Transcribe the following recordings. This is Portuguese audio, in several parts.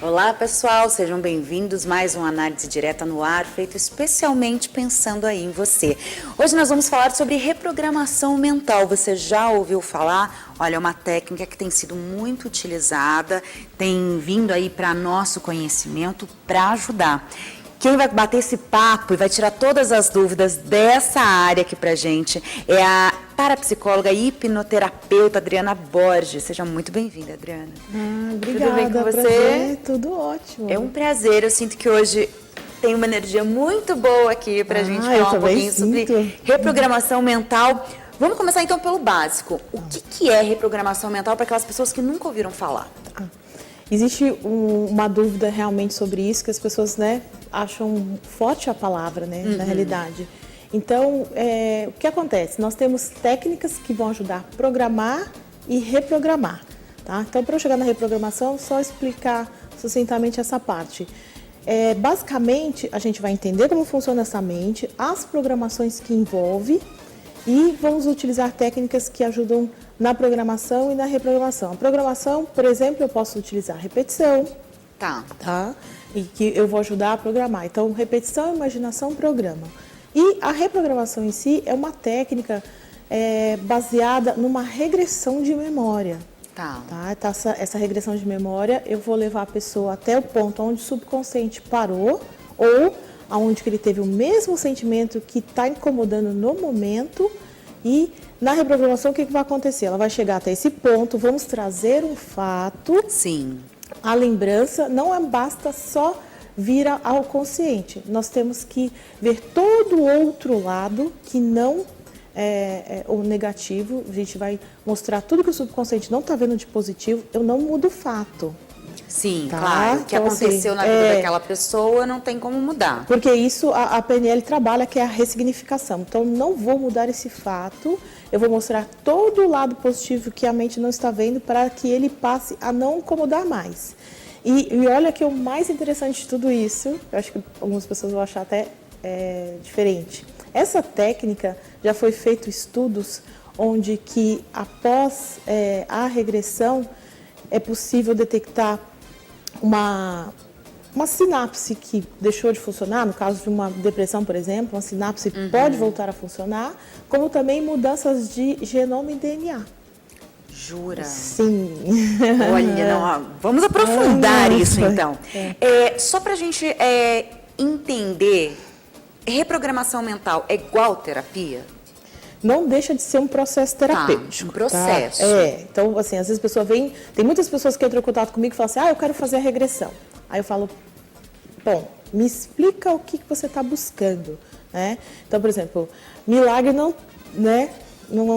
Olá pessoal, sejam bem-vindos, mais uma análise direta no ar, feito especialmente pensando aí em você. Hoje nós vamos falar sobre reprogramação mental. Você já ouviu falar? Olha, é uma técnica que tem sido muito utilizada, tem vindo aí para nosso conhecimento para ajudar. Quem vai bater esse papo e vai tirar todas as dúvidas dessa área aqui pra gente é a parapsicóloga e hipnoterapeuta Adriana Borges. Seja muito bem-vinda, Adriana. Obrigada. Tudo bem com você? Prazer, tudo ótimo. É um prazer, eu sinto que hoje tem uma energia muito boa aqui pra gente falar um pouquinho sobre reprogramação mental. Vamos começar então pelo básico. O que é reprogramação mental para aquelas pessoas que nunca ouviram falar? Existe uma dúvida realmente sobre isso, que as pessoas, acham forte a palavra, na realidade. Então, o que acontece? Nós temos técnicas que vão ajudar a programar e reprogramar, tá? Então, para eu chegar na reprogramação, só explicar sucintamente essa parte. Basicamente, a gente vai entender como funciona essa mente, as programações que envolve e vamos utilizar técnicas que ajudam na programação e na reprogramação. A programação, por exemplo, eu posso utilizar repetição, tá? E que eu vou ajudar a programar. Então, repetição, imaginação, programa. E a reprogramação em si é uma técnica baseada numa regressão de memória. Tá? Então, essa regressão de memória, eu vou levar a pessoa até o ponto onde o subconsciente parou ou aonde que ele teve o mesmo sentimento que está incomodando no momento. E na reprogramação, o que vai acontecer? Ela vai chegar até esse ponto, vamos trazer um fato. Sim. A lembrança não basta só vir ao consciente. Nós temos que ver todo o outro lado que não é o negativo. A gente vai mostrar tudo que o subconsciente não está vendo de positivo. Eu não mudo o fato. Sim, tá? Claro. O que então, aconteceu na vida daquela pessoa não tem como mudar. Porque isso a PNL trabalha, que é a ressignificação. Então, não vou mudar esse fato, eu vou mostrar todo o lado positivo que a mente não está vendo para que ele passe a não incomodar mais. E olha que o mais interessante de tudo isso, eu acho que algumas pessoas vão achar até diferente. Essa técnica já foi feito estudos onde que após a regressão é possível detectar uma sinapse que deixou de funcionar, no caso de uma depressão, por exemplo, uma sinapse pode voltar a funcionar, como também mudanças de genoma e DNA. Jura? Sim. Olha, vamos aprofundar isso então. Só para a gente entender, reprogramação mental é igual terapia? Não deixa de ser um processo terapêutico. Um processo. Tá? Então, assim, às vezes a pessoa vem... Tem muitas pessoas que entram em contato comigo e falam assim, eu quero fazer a regressão. Aí eu falo, bom, me explica o que você está buscando, né? Então, por exemplo, milagre não,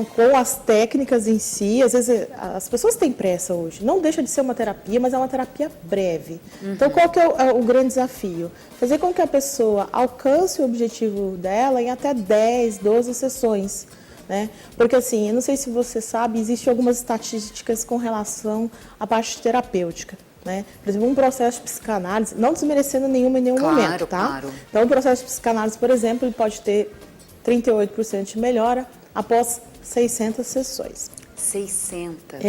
com as técnicas em si, às vezes as pessoas têm pressa hoje. Não deixa de ser uma terapia, mas é uma terapia breve. Então, qual que é o grande desafio? Fazer com que a pessoa alcance o objetivo dela em até 10, 12 sessões. Né? Porque assim, eu não sei se você sabe, existem algumas estatísticas com relação à parte terapêutica. Né? Por exemplo, um processo de psicanálise, não desmerecendo nenhuma em nenhum momento, tá? Claro. Então, o processo de psicanálise, por exemplo, ele pode ter 38% de melhora após 600 sessões. 600?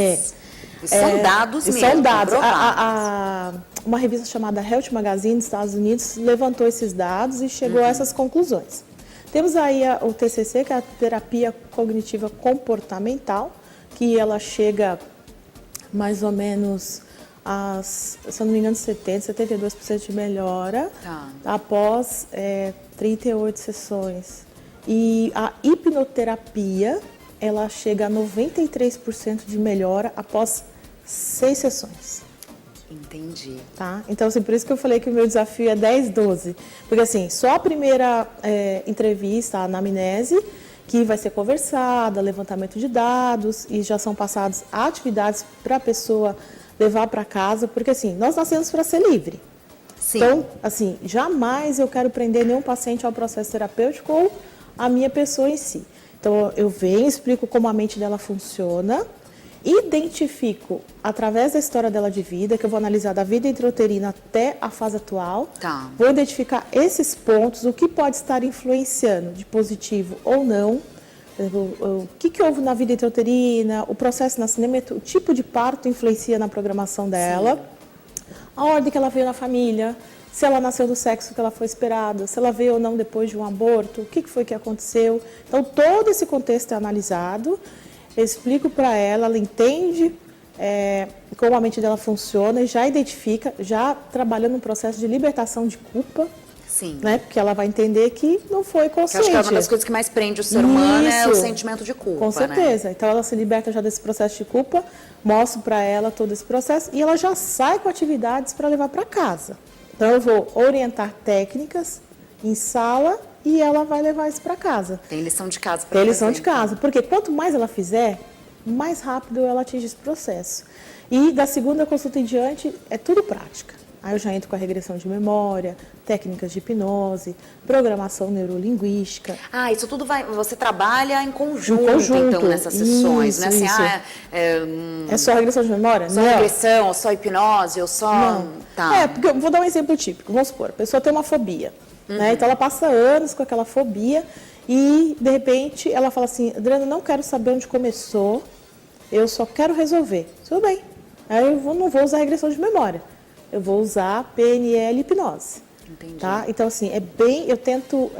São dados mesmo, são dados. Uma revista chamada Health Magazine dos Estados Unidos levantou esses dados e chegou a essas conclusões. Temos aí o TCC, que é a terapia cognitiva comportamental, que ela chega mais ou menos se eu não me engano, 72% de melhora após 38 sessões. E a hipnoterapia, ela chega a 93% de melhora após 6 sessões. Entendi. Tá? Então, assim, por isso que eu falei que o meu desafio é 10, 12. Porque, assim, só a primeira entrevista, a anamnese, que vai ser conversada, levantamento de dados, e já são passadas atividades para a pessoa levar para casa, porque, assim, nós nascemos para ser livre. Sim. Então, assim, jamais eu quero prender nenhum paciente ao processo terapêutico ou a minha pessoa em si. Então, eu venho, explico como a mente dela funciona identifico, através da história dela de vida, que eu vou analisar da vida intrauterina até a fase atual, Tá. vou identificar esses pontos, o que pode estar influenciando de positivo ou não, o que houve na vida intrauterina, o processo de nascimento, o tipo de parto influencia na programação dela, a ordem que ela veio na família, se ela nasceu do sexo que ela foi esperada, se ela veio ou não depois de um aborto, o que foi que aconteceu. Então, todo esse contexto é analisado, eu explico para ela, ela entende como a mente dela funciona e já identifica, já trabalhando no processo de libertação de culpa. Sim. Né? Porque ela vai entender que não foi consciente. Eu acho que é uma das coisas que mais prende o ser humano é o sentimento de culpa, com certeza. né? Então ela se liberta já desse processo de culpa, mostro para ela todo esse processo e ela já sai com atividades para levar para casa. Então eu vou orientar técnicas em sala e ela vai levar isso para casa. Tem lição de casa para Tem fazer. lição de casa, porque quanto mais ela fizer, mais rápido ela atinge esse processo. E da segunda consulta em diante, é tudo prática. Aí eu já entro com a regressão de memória, técnicas de hipnose, programação neurolinguística. Ah, isso tudo você trabalha em conjunto, então, nessas sessões, né? Assim, Isso. É só regressão de memória? Só não. regressão, ou só hipnose, ou só... Não. Tá. Porque eu vou dar um exemplo típico. Vamos supor, a pessoa tem uma fobia, né? Então ela passa anos com aquela fobia e, de repente, ela fala assim, Adriana, não quero saber onde começou, eu só quero resolver. Tudo bem. Aí eu não vou usar regressão de memória. Eu vou usar PNL e hipnose. Entendi. Tá? Então, assim, eu tento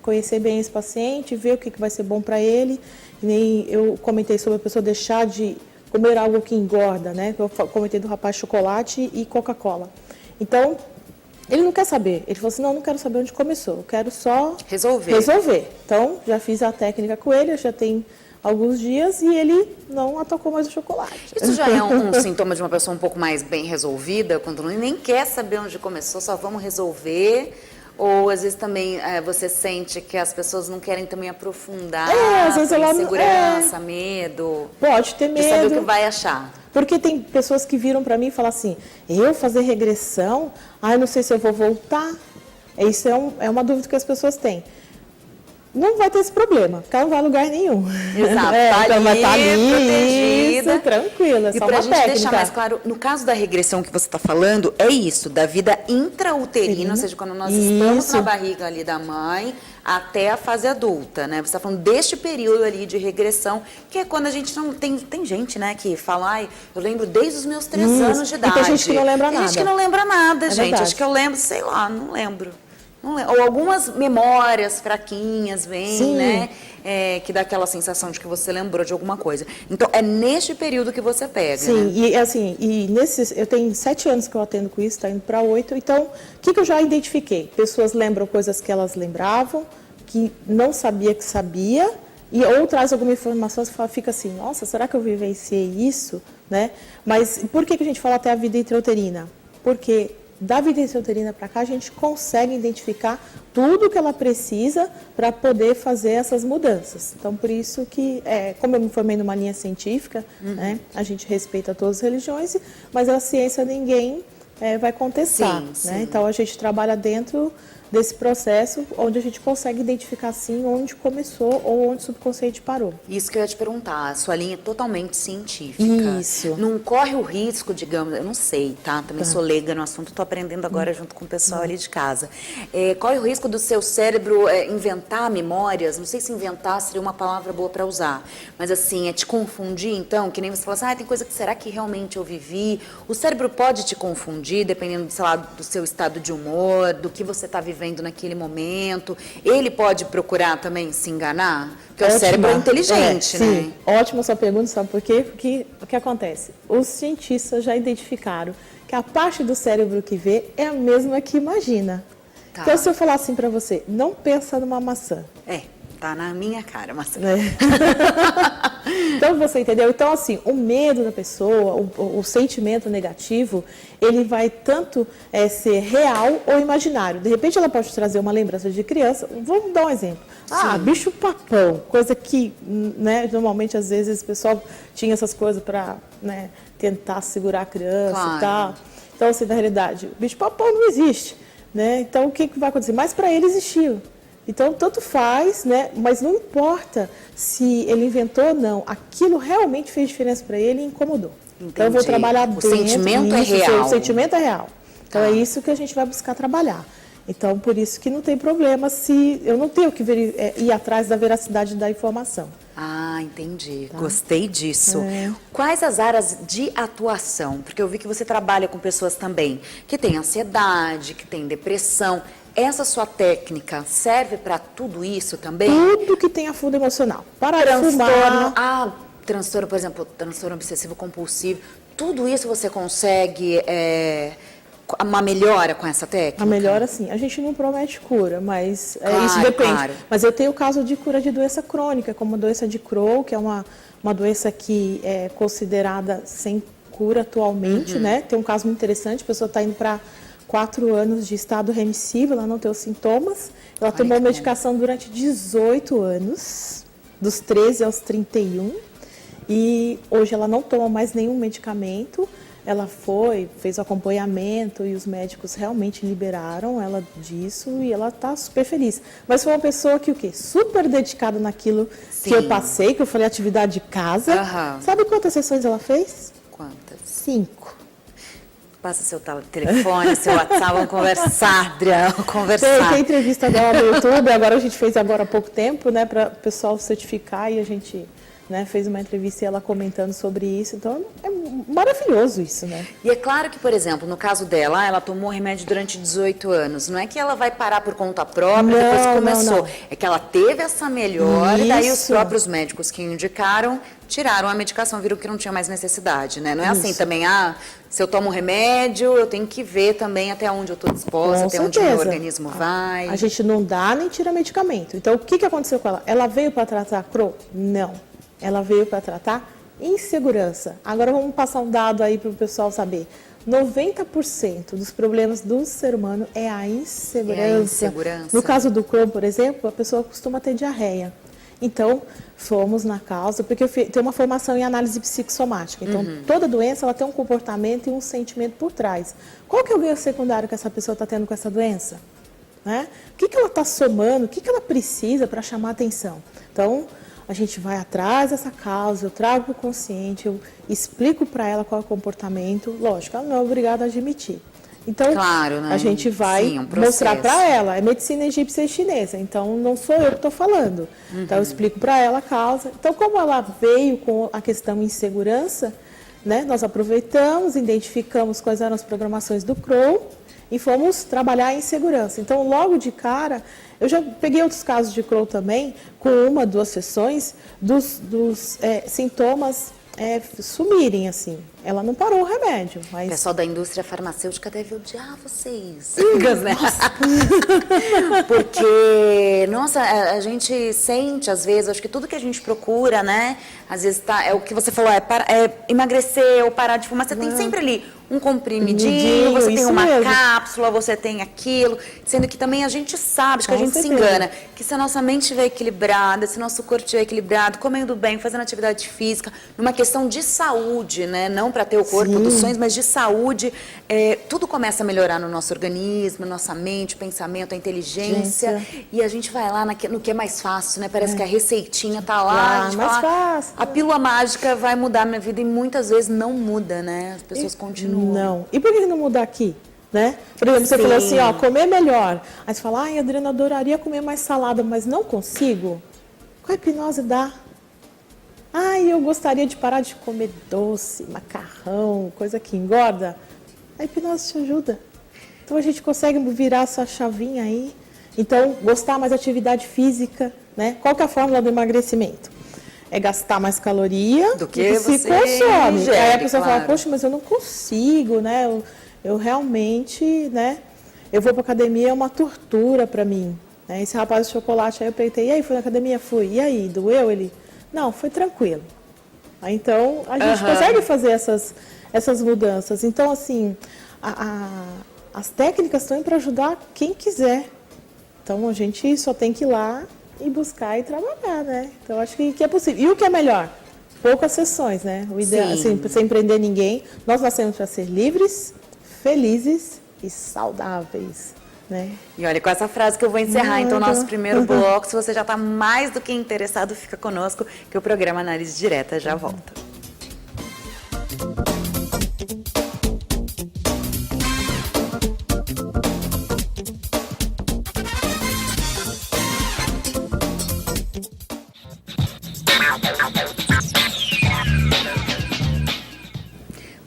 conhecer bem esse paciente, ver o que vai ser bom para ele. Nem eu comentei sobre a pessoa deixar de comer algo que engorda, né? Eu comentei do rapaz chocolate e Coca-Cola. Então, ele não quer saber. Ele falou assim, não quero saber onde começou. Eu quero só resolver. Então, já fiz a técnica com ele, já tem alguns dias e ele não atacou mais o chocolate. Isso já é um sintoma de uma pessoa um pouco mais bem resolvida, quando nem quer saber onde começou, só vamos resolver? Ou às vezes também você sente que as pessoas não querem também aprofundar, às vezes ela insegurança, medo? Pode ter medo. De saber o que vai achar. Porque tem pessoas que viram para mim e falam assim, eu fazer regressão? Eu não sei se eu vou voltar. Isso é uma dúvida que as pessoas têm. Não vai ter esse problema, porque ela não vai a lugar nenhum. Exato, então vai estar ali, protegida. Isso, tranquila, e só pra uma gente técnica. deixar mais claro, no caso da regressão que você está falando, é isso, da vida intrauterina, ou seja, quando nós estamos na barriga ali da mãe, até a fase adulta, né? Você está falando deste período ali de regressão, que é quando a gente não... Tem gente, né, que fala, eu lembro desde os meus 3 anos de idade. E tem gente que não lembra nada. Tem gente que não lembra nada, gente. Verdade. Acho que eu lembro, sei lá, não lembro. Ou algumas memórias fraquinhas vêm, né? Que dá aquela sensação de que você lembrou de alguma coisa. Então, é neste período que você pega, Sim, né? e assim, eu tenho 7 anos que eu atendo com isso, está indo para 8. Então, o que eu já identifiquei? Pessoas lembram coisas que elas lembravam, que não sabia que sabia, ou traz alguma informação e fica assim, nossa, será que eu vivenciei isso? Né? Mas por que a gente fala até a vida intrauterina? Porque da vida intrauterina para cá, a gente consegue identificar tudo que ela precisa para poder fazer essas mudanças. Então, por isso que, como eu me formei numa linha científica, né, a gente respeita todas as religiões, mas a ciência ninguém vai contestar. Sim, né? sim. Então, a gente trabalha dentro desse processo onde a gente consegue identificar, sim, onde começou ou onde o subconsciente parou. Isso que eu ia te perguntar, a sua linha é totalmente científica. Isso. Não corre o risco, digamos, eu não sei, tá? Também sou leiga no assunto, estou aprendendo agora junto com o pessoal ali de casa. Corre o risco do seu cérebro inventar memórias, não sei se inventar seria uma palavra boa para usar, mas assim, te confundir então, que nem você fala assim, tem coisa que será que realmente eu vivi? O cérebro pode te confundir, dependendo, sei lá, do seu estado de humor, do que você está vivendo naquele momento. Ele pode procurar também se enganar? Porque o cérebro é inteligente, né? Sim, ótima sua pergunta, sabe por quê? Porque o que acontece? Os cientistas já identificaram que a parte do cérebro que vê é a mesma que imagina. Tá. Então, se eu falar assim para você, não pensa numa maçã. Tá na minha cara, mas... Então, você entendeu? Então, assim, o medo da pessoa, o sentimento negativo, ele vai tanto ser real ou imaginário. De repente, ela pode trazer uma lembrança de criança. Vamos dar um exemplo. Bicho-papão, coisa que, né, normalmente, às vezes, o pessoal tinha essas coisas para, né, tentar segurar a criança e tal. Então, assim, na realidade, bicho-papão não existe. Né? Então, o que vai acontecer? Mas para ele existiu. Então, tanto faz, né? Mas não importa se ele inventou ou não, aquilo realmente fez diferença para ele e incomodou. Entendi. Então, eu vou trabalhar dentro. O sentimento é real. O sentimento é real. Então, é isso que a gente vai buscar trabalhar. Então, por isso que não tem problema se eu não tenho que ir atrás da veracidade da informação. Ah, entendi. Tá. Gostei disso. Quais as áreas de atuação? Porque eu vi que você trabalha com pessoas também que têm ansiedade, que têm depressão. Essa sua técnica serve para tudo isso também? Tudo que tem a fundo emocional. Para transtorno, transtorno, por exemplo, transtorno obsessivo compulsivo. Tudo isso você consegue uma melhora com essa técnica? A melhora, sim. A gente não promete cura, mas isso depende. Claro. Mas eu tenho o caso de cura de doença crônica, como a doença de Crohn, que é uma doença que é considerada sem cura atualmente, né? Tem um caso muito interessante, a pessoa está indo para 4 anos de estado remissivo, ela não tem os sintomas. Ela tomou medicação durante 18 anos, dos 13 aos 31, e hoje ela não toma mais nenhum medicamento. Ela fez o acompanhamento e os médicos realmente liberaram ela disso e ela está super feliz. Mas foi uma pessoa que, super dedicada naquilo que eu passei, que eu falei atividade de casa. Sabe quantas sessões ela fez? Quantas? 5. Passa seu telefone, seu WhatsApp, vamos conversar, Adriana, vamos conversar. Tem entrevista dela no YouTube, agora a gente fez agora há pouco tempo, né, para o pessoal certificar e a gente... Né, fez uma entrevista e ela comentando sobre isso, então é maravilhoso isso, né? E é claro que, por exemplo, no caso dela, ela tomou remédio durante 18 anos, não é que ela vai parar por conta própria, depois começou, não. É que ela teve essa melhora e daí os próprios médicos que indicaram, tiraram a medicação, viram que não tinha mais necessidade, né? Não é assim também, se eu tomo remédio, eu tenho que ver também até onde eu estou disposta, até onde o meu organismo vai. A gente não dá nem tira medicamento. Então, o que aconteceu com ela? Ela veio para tratar Crohn? Não. Ela veio para tratar insegurança. Agora vamos passar um dado aí para o pessoal saber. 90% dos problemas do ser humano é a insegurança. No caso do Crohn, por exemplo, a pessoa costuma ter diarreia. Então, fomos na causa, porque eu tenho uma formação em análise psicossomática. Então, toda doença ela tem um comportamento e um sentimento por trás. Qual que é o ganho secundário que essa pessoa está tendo com essa doença? Né? O que ela está somando? O que ela precisa para chamar atenção? Então, a gente vai atrás dessa causa, eu trago para o consciente, eu explico para ela qual é o comportamento. Lógico, ela não é obrigada a admitir. Então, claro, né? A gente vai mostrar para ela. É medicina egípcia e chinesa, então não sou eu que estou falando. Então, eu explico para ela a causa. Então, como ela veio com a questão insegurança, né, nós aproveitamos, identificamos quais eram as programações do Crohn e fomos trabalhar em segurança. Então, logo de cara, eu já peguei outros casos de Crohn também, com 1, 2 sessões, dos sintomas sumirem, assim. Ela não parou o remédio. Mas... O pessoal da indústria farmacêutica deve odiar vocês. Né? Porque, nossa, a gente sente, às vezes, acho que tudo que a gente procura, né? Às vezes é o que você falou, é emagrecer ou parar de fumar. Você tem sempre ali um comprimidinho, você tem uma cápsula, você tem aquilo. Sendo que também a gente sabe, acho que a gente se engana, que se a nossa mente estiver equilibrada, se o nosso corpo estiver equilibrado, comendo bem, fazendo atividade física, numa questão de saúde, né? Não para ter o corpo dos sonhos, mas de saúde, tudo começa a melhorar no nosso organismo, nossa mente, o pensamento, a inteligência. E a gente vai lá no que é mais fácil, né? Parece que a receitinha tá lá. Mais fácil. A pílula mágica vai mudar a minha vida e muitas vezes não muda, né? As pessoas continuam. Não. E por que não mudar aqui? Né? Por exemplo, você falou assim, comer melhor. Aí você fala, Adriana, adoraria comer mais salada, mas não consigo. Qual a hipnose dá? Eu gostaria de parar de comer doce, macarrão, coisa que engorda. A hipnose te ajuda. Então a gente consegue virar essa chavinha aí. Então, gostar mais de atividade física, né? Qual que é a fórmula do emagrecimento? É gastar mais caloria do que você consome. Ingere, aí a pessoa fala, poxa, mas eu não consigo, né? Eu realmente, né? Eu vou para academia, é uma tortura para mim. Né? Esse rapaz de chocolate, aí eu perguntei, e aí, fui na academia? Fui. E aí, doeu? Ele, não, foi tranquilo. Aí, então, a gente consegue fazer essas mudanças. Então, assim, as técnicas estão para ajudar quem quiser. Então, a gente só tem que ir lá e buscar e trabalhar, né? Então, acho que é possível. E o que é melhor? Poucas sessões, né? O ideal, assim, sem prender ninguém. Nós nascemos para ser livres, felizes e saudáveis. né? E olha, com essa frase que eu vou encerrar, então, o nosso primeiro bloco. Se você já está mais do que interessado, fica conosco, que o programa Análise Direta já volta.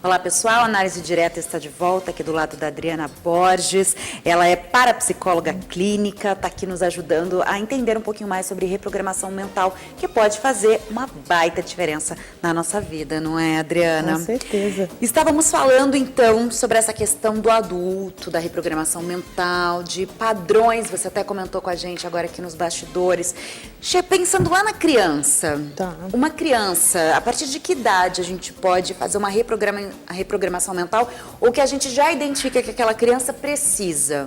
Olá pessoal, a Análise Direta está de volta aqui do lado da Adriana Borges. Ela é parapsicóloga clínica, está aqui nos ajudando a entender um pouquinho mais sobre reprogramação mental, que pode fazer uma baita diferença na nossa vida, não é, Adriana? Com certeza. Estávamos falando então sobre essa questão do adulto, da reprogramação mental, de padrões, você até comentou com a gente agora aqui nos bastidores. Pensando lá na criança, uma criança, a partir de que idade a gente pode fazer uma reprogramação mental, ou que a gente já identifica que aquela criança precisa?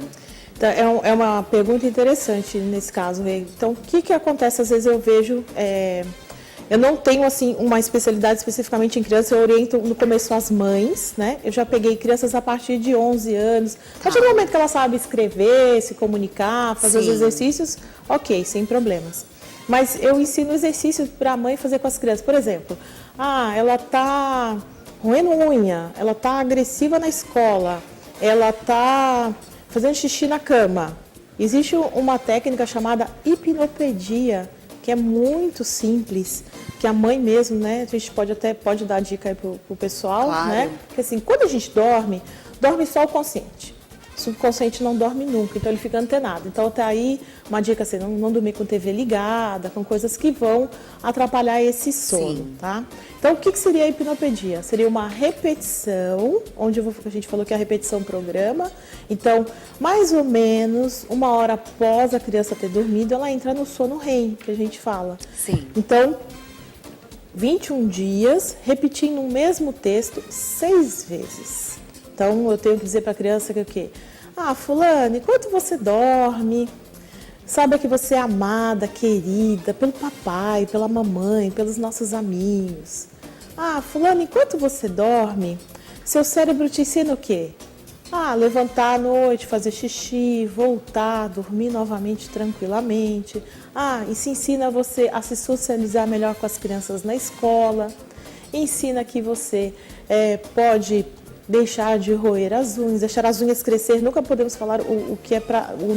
Então, é uma pergunta interessante nesse caso. Então, o que acontece? Às vezes eu vejo, eu não tenho assim uma especialidade especificamente em criança, eu oriento no começo as mães, né? Eu já peguei crianças a partir de 11 anos, a partir do momento que ela sabe escrever, se comunicar, fazer os exercícios, ok, sem problemas. Mas eu ensino exercícios para a mãe fazer com as crianças. Por exemplo, ela está roendo unha, ela está agressiva na escola, ela está fazendo xixi na cama. Existe uma técnica chamada hipnopedia, que é muito simples, que a mãe mesmo, né, a gente pode dar dica aí pro pessoal, claro, né? Porque assim, quando a gente dorme só o consciente. O subconsciente não dorme nunca, então ele fica antenado. Então até aí, uma dica assim, não dormir com TV ligada, com coisas que vão atrapalhar esse sono, tá? Então o que seria a hipnopedia? Seria uma repetição, onde a gente falou que a repetição programa. Então, mais ou menos, 1 hora após a criança ter dormido, ela entra no sono REM, que a gente fala. Sim. Então, 21 dias, repetindo o mesmo texto 6 vezes. Então, eu tenho que dizer para a criança que o quê? Fulano, enquanto você dorme, saiba que você é amada, querida pelo papai, pela mamãe, pelos nossos amigos. Fulano, enquanto você dorme, seu cérebro te ensina o quê? Levantar à noite, fazer xixi, voltar, dormir novamente tranquilamente. Isso ensina você a se socializar melhor com as crianças na escola. Ensina que você pode deixar de roer as unhas, deixar as unhas crescer. Nunca podemos falar o que é para o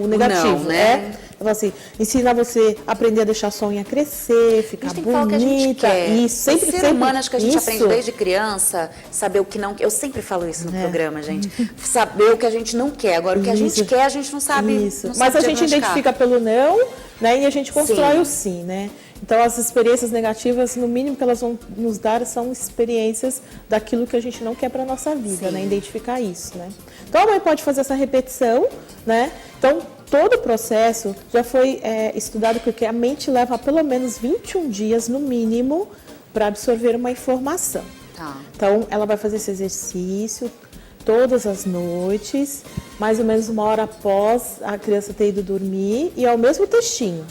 negativo, não, né? Então, assim, ensina você a aprender a deixar a sua unha crescer, ficar bonita. Que a gente quer. Isso, sempre, ser humano, acho que a gente aprende desde criança, saber o que não quer. Eu sempre falo isso no programa, gente. Saber o que a gente não quer. Agora, o que a gente quer, a gente não sabe. Isso. Mas a gente identifica pelo não, né? E a gente constrói o sim, né? Então, as experiências negativas, no mínimo que elas vão nos dar, são experiências daquilo que a gente não quer para a nossa vida, né? Identificar isso, né? Então, a mãe pode fazer essa repetição, né? Então, todo o processo já foi estudado, porque a mente leva pelo menos 21 dias, no mínimo, para absorver uma informação. Então, ela vai fazer esse exercício todas as noites, mais ou menos 1 hora após a criança ter ido dormir, e é o mesmo textinho.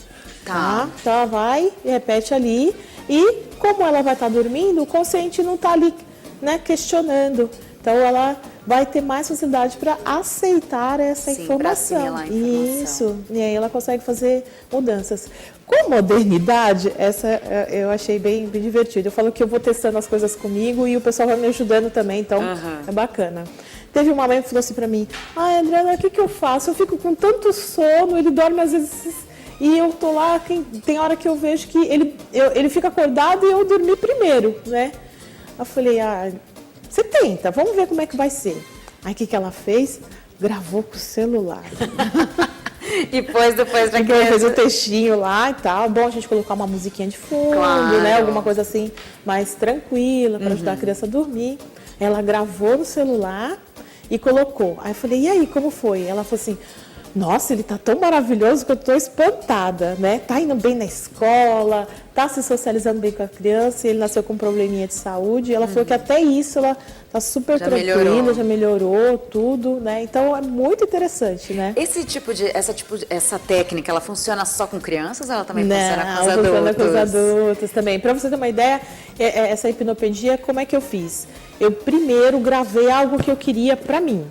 Então ela vai e repete ali, e como ela vai estar dormindo, o consciente não está ali, né, questionando. Então ela vai ter mais facilidade para aceitar essa informação. Pra assimilar a informação. Isso, e aí ela consegue fazer mudanças. Com modernidade, essa eu achei bem divertido. Eu falo que eu vou testando as coisas comigo e o pessoal vai me ajudando também, então é bacana. Teve uma mãe que falou assim para mim: Adriana, o que eu faço? Eu fico com tanto sono, ele dorme às vezes. E eu tô lá, tem hora que eu vejo que ele fica acordado e eu dormi primeiro, né? Eu falei, você tenta, vamos ver como é que vai ser. Aí o que ela fez? Gravou com o celular. E depois pra criança fez o textinho lá e tal. Bom, a gente colocar uma musiquinha de fundo, né? Alguma coisa assim mais tranquila para ajudar a criança a dormir. Ela gravou no celular e colocou. Aí eu falei, e aí, como foi? Ela falou assim: nossa, ele tá tão maravilhoso que eu tô espantada, né? Tá indo bem na escola, tá se socializando bem com a criança, ele nasceu com um probleminha de saúde, e ela falou que até isso ela tá super Já tranquila, melhorou. já melhorou tudo, né? Então é muito interessante, né? Essa técnica, ela funciona só com crianças ou ela também Não, funciona com os funciona com os adultos? adultos também. Para você ter uma ideia, essa hipnopedia, como é que eu fiz? Eu primeiro gravei algo que eu queria para mim.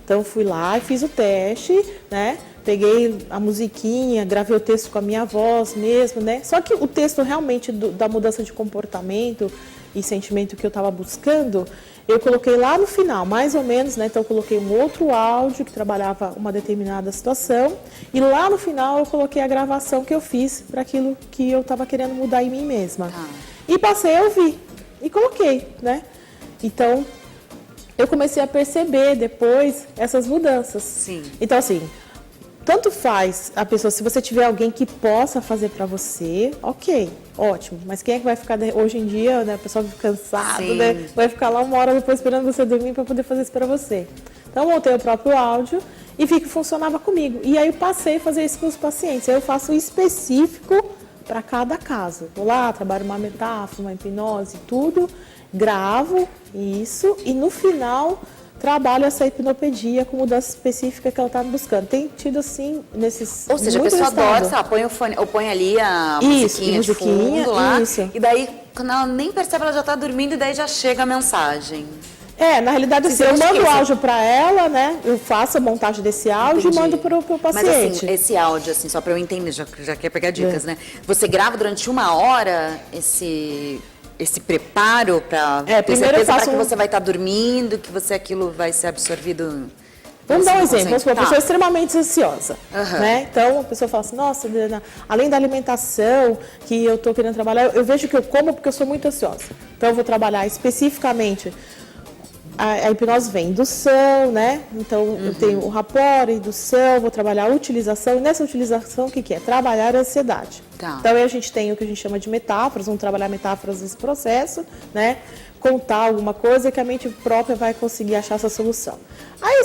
Então fui lá e fiz o teste, né? Peguei a musiquinha, gravei o texto com a minha voz mesmo, né? Só que o texto realmente da mudança de comportamento e sentimento que eu estava buscando, eu coloquei lá no final, mais ou menos, né? Então eu coloquei um outro áudio que trabalhava uma determinada situação e lá no final eu coloquei a gravação que eu fiz para aquilo que eu estava querendo mudar em mim mesma. E passei a ouvir e coloquei, né? Então eu comecei a perceber depois essas mudanças. Sim. Então assim, tanto faz a pessoa, se você tiver alguém que possa fazer para você, ok, ótimo. Mas quem é que vai ficar, hoje em dia, né, a pessoa fica cansada, né, vai ficar lá uma hora depois esperando você dormir para poder fazer isso para você. Então, eu montei o próprio áudio e vi que funcionava comigo. E aí eu passei a fazer isso com os pacientes. Aí eu faço específico para cada caso. Vou lá, trabalho uma metáfora, uma hipnose, tudo, gravo isso e no final trabalho essa hipnopedia com mudança específica que ela está buscando. Tem tido assim, nesses. Ou seja, a pessoa adora, sabe, põe o fone, ou põe ali a musiquinha de fundo lá. Isso. E daí, quando ela nem percebe, ela já está dormindo e daí já chega a mensagem. Na realidade, assim, eu mando o áudio para ela, né? Eu faço a montagem desse áudio e mando para o paciente. Mas assim, esse áudio, assim, só para eu entender, já quer pegar dicas, né? Você grava durante 1 hora esse preparo para ter certeza para que você vai estar dormindo, que aquilo vai ser absorvido. Vamos dar um exemplo. Vamos supor, uma pessoa extremamente ansiosa, né? Então, a pessoa fala assim, nossa, além da alimentação que eu estou querendo trabalhar, eu vejo que eu como porque eu sou muito ansiosa. Então, eu vou trabalhar especificamente. A hipnose vem indução, né? Então, eu tenho o rapport, indução, vou trabalhar a utilização. E nessa utilização, o que é? Trabalhar a ansiedade. Então, aí a gente tem o que a gente chama de metáforas, vamos trabalhar metáforas nesse processo, né? Contar alguma coisa que a mente própria vai conseguir achar essa solução. Aí,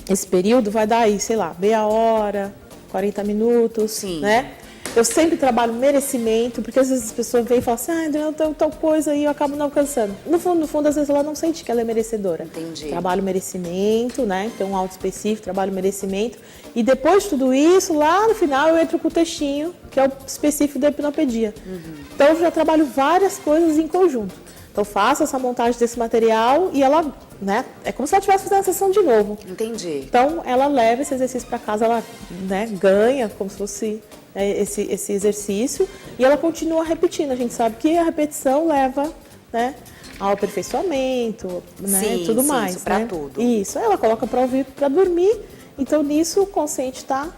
esse período vai dar aí, sei lá, meia hora, 40 minutos, né? Eu sempre trabalho merecimento, porque às vezes as pessoas vêm e falam assim, Adriana, eu tenho tal coisa e eu acabo não alcançando. No fundo, às vezes ela não sente que ela é merecedora. Entendi. Trabalho merecimento, né? Então, um áudio específico, trabalho merecimento. E depois de tudo isso, lá no final eu entro com o textinho, que é o específico da hipnopedia. Então, eu já trabalho várias coisas em conjunto. Então, faço essa montagem desse material e ela, né? É como se ela estivesse fazendo a sessão de novo. Entendi. Então, ela leva esse exercício para casa, ela, né, ganha como se fosse esse exercício e ela continua repetindo. A gente sabe que a repetição leva, né, ao aperfeiçoamento, né, tudo mais. Isso, para né? tudo. Isso, ela coloca para ouvir, para dormir. Então, nisso, o consciente está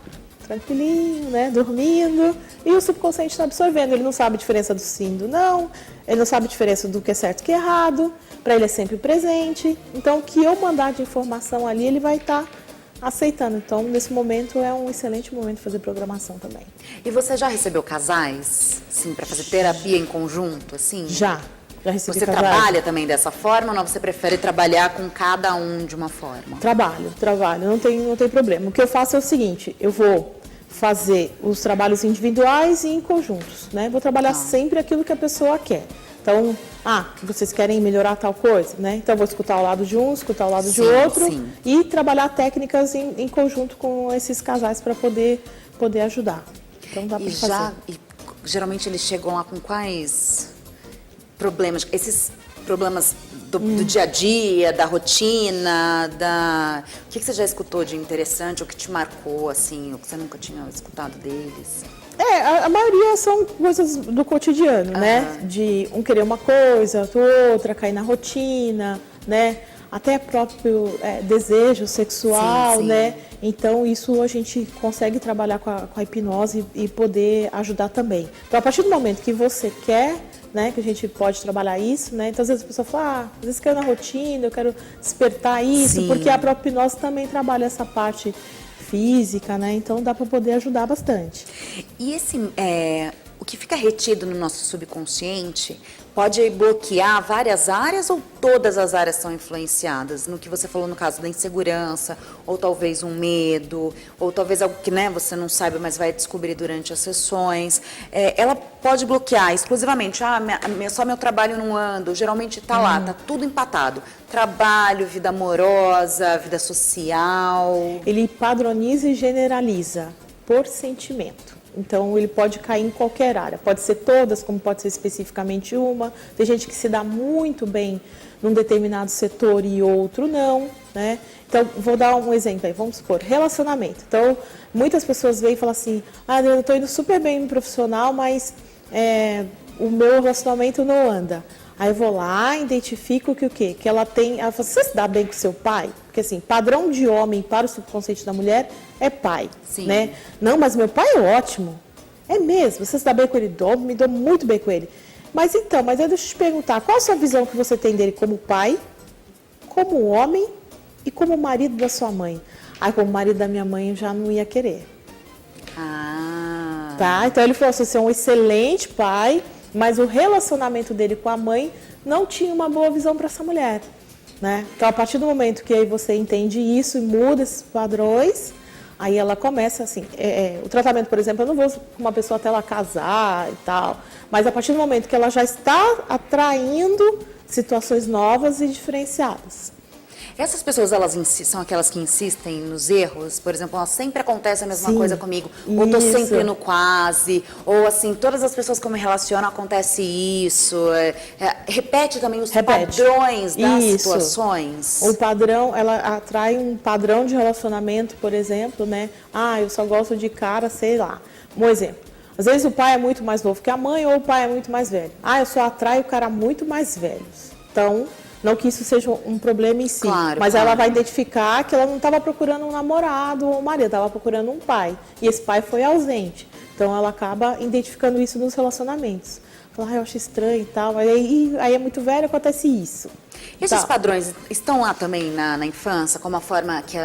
tranquilinho, né, dormindo, e o subconsciente está absorvendo. Ele não sabe a diferença do sim e do não, ele não sabe a diferença do que é certo e que é errado, para ele é sempre presente. Então, o que eu mandar de informação ali, ele vai estar aceitando. Então, nesse momento, é um excelente momento de fazer programação também. E você já recebeu casais, sim, para fazer terapia em conjunto, assim? Já recebi Você casais. trabalha também dessa forma ou não? Você prefere trabalhar com cada um de uma forma? Trabalho, não tem problema. O que eu faço é o seguinte, eu vou fazer os trabalhos individuais e em conjuntos, né? Vou trabalhar sempre aquilo que a pessoa quer. Então, vocês querem melhorar tal coisa, né? Então, eu vou escutar o lado de um, escutar o lado de outro e trabalhar técnicas em conjunto com esses casais para poder ajudar. Então, dá para fazer. E geralmente eles chegam lá com quais problemas? Esses problemas do dia a dia, da rotina, O que você já escutou de interessante, ou que te marcou, assim, ou que você nunca tinha escutado deles? A maioria são coisas do cotidiano, né? De um querer uma coisa, outra, cair na rotina, né? Até próprio desejo sexual, né? Então, isso a gente consegue trabalhar com a hipnose e poder ajudar também. Então, a partir do momento que você quer, né, que a gente pode trabalhar isso, né? Então, às vezes a pessoa fala, às vezes eu quero na rotina, eu quero despertar isso, porque a própria hipnose também trabalha essa parte física, né? Então dá para poder ajudar bastante. E esse o que fica retido no nosso subconsciente pode bloquear várias áreas ou todas as áreas são influenciadas? No que você falou no caso da insegurança, ou talvez um medo, ou talvez algo que, né, você não saiba, mas vai descobrir durante as sessões. Ela pode bloquear exclusivamente, só meu trabalho não anda, geralmente está lá, está tudo empatado. Trabalho, vida amorosa, vida social. Ele padroniza e generaliza por sentimento. Então, ele pode cair em qualquer área. Pode ser todas, como pode ser especificamente uma. Tem gente que se dá muito bem num determinado setor e outro não, né? Então, vou dar um exemplo aí. Vamos supor, relacionamento. Então, muitas pessoas vêm e falam assim, eu estou indo super bem no profissional, mas o meu relacionamento não anda. Aí eu vou lá, identifico que o quê? Que ela tem... Ela fala, você se dá bem com seu pai? Porque assim, padrão de homem para o subconsciente da mulher é pai, Sim. Né? Não, mas meu pai é ótimo. É mesmo, você se dá bem com ele? Me dou muito bem com ele. Mas então, deixa eu te perguntar, qual a sua visão que você tem dele como pai, como homem e como marido da sua mãe? Como marido da minha mãe eu já não ia querer. Tá? Então ele falou assim, você é um excelente pai, mas o relacionamento dele com a mãe não tinha uma boa visão para essa mulher, né? Então, a partir do momento que aí você entende isso e muda esses padrões, aí ela começa assim, o tratamento, por exemplo, eu não vou com uma pessoa até ela casar e tal, mas a partir do momento que ela já está atraindo situações novas e diferenciadas. Essas pessoas, são aquelas que insistem nos erros? Por exemplo, sempre acontece a mesma coisa comigo. Ou estou sempre no quase. Ou assim, todas as pessoas que eu me relaciono acontece isso. Repete também os padrões das situações. O padrão, ela atrai um padrão de relacionamento, por exemplo, né? Eu só gosto de cara, sei lá. Um exemplo. Às vezes o pai é muito mais novo que a mãe ou o pai é muito mais velho. Eu só atraio o cara muito mais velhos. Então... Não que isso seja um problema em si, mas ela vai identificar que ela não estava procurando um namorado ou um marido, estava procurando um pai. E esse pai foi ausente. Então, ela acaba identificando isso nos relacionamentos. Fala, eu acho estranho e tal. Aí é muito velho, acontece isso. E esses padrões estão lá também na infância, como a forma que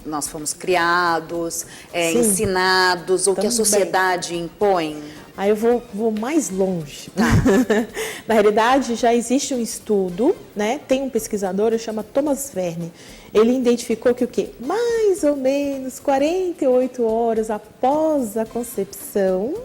nós fomos criados, ensinados, ou também. Que a sociedade impõe? Aí eu vou mais longe. Na realidade, já existe um estudo, né? Tem um pesquisador, ele chama Thomas Verne. Ele identificou que o quê? Mais ou menos 48 horas após a concepção,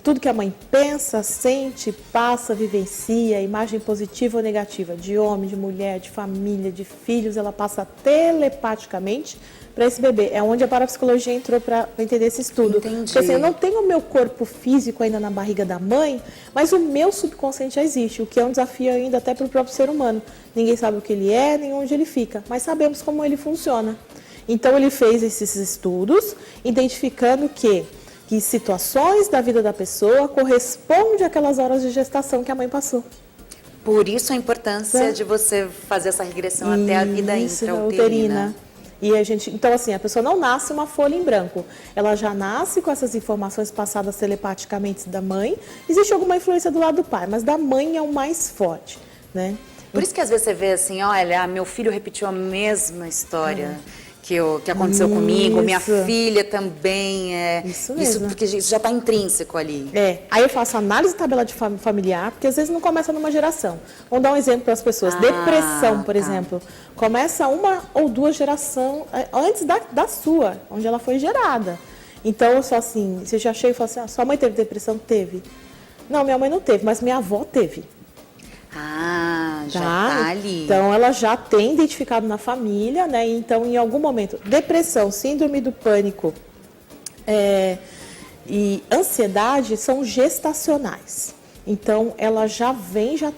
tudo que a mãe pensa, sente, passa, vivencia, imagem positiva ou negativa de homem, de mulher, de família, de filhos, ela passa telepaticamente para esse bebê. É onde a parapsicologia entrou para entender esse estudo. Entendi. Porque assim, eu não tenho o meu corpo físico ainda na barriga da mãe, mas o meu subconsciente já existe, o que é um desafio ainda até para o próprio ser humano. Ninguém sabe o que ele é, nem onde ele fica, mas sabemos como ele funciona. Então ele fez esses estudos, identificando que situações da vida da pessoa correspondem àquelas horas de gestação que a mãe passou. Por isso a importância de você fazer essa regressão até a vida intrauterina. E então assim, a pessoa não nasce uma folha em branco. Ela já nasce com essas informações passadas telepaticamente da mãe. Existe alguma influência do lado do pai, mas da mãe é o mais forte, né? Por isso que às vezes você vê assim, olha, meu filho repetiu a mesma história que aconteceu comigo, minha filha também. Isso mesmo. Isso porque isso já está intrínseco ali. Aí eu faço análise de tabela de familiar, porque às vezes não começa numa geração. Vamos dar um exemplo para as pessoas. Depressão, por exemplo. Começa uma ou duas gerações antes da sua, onde ela foi gerada. Então, eu sou assim, você já chega e fala assim, sua mãe teve depressão? Teve. Não, minha mãe não teve, mas minha avó teve. Já tá ali. Então, ela já tem identificado na família, né? Então, em algum momento, depressão, síndrome do pânico e ansiedade são gestacionais. Então, ela já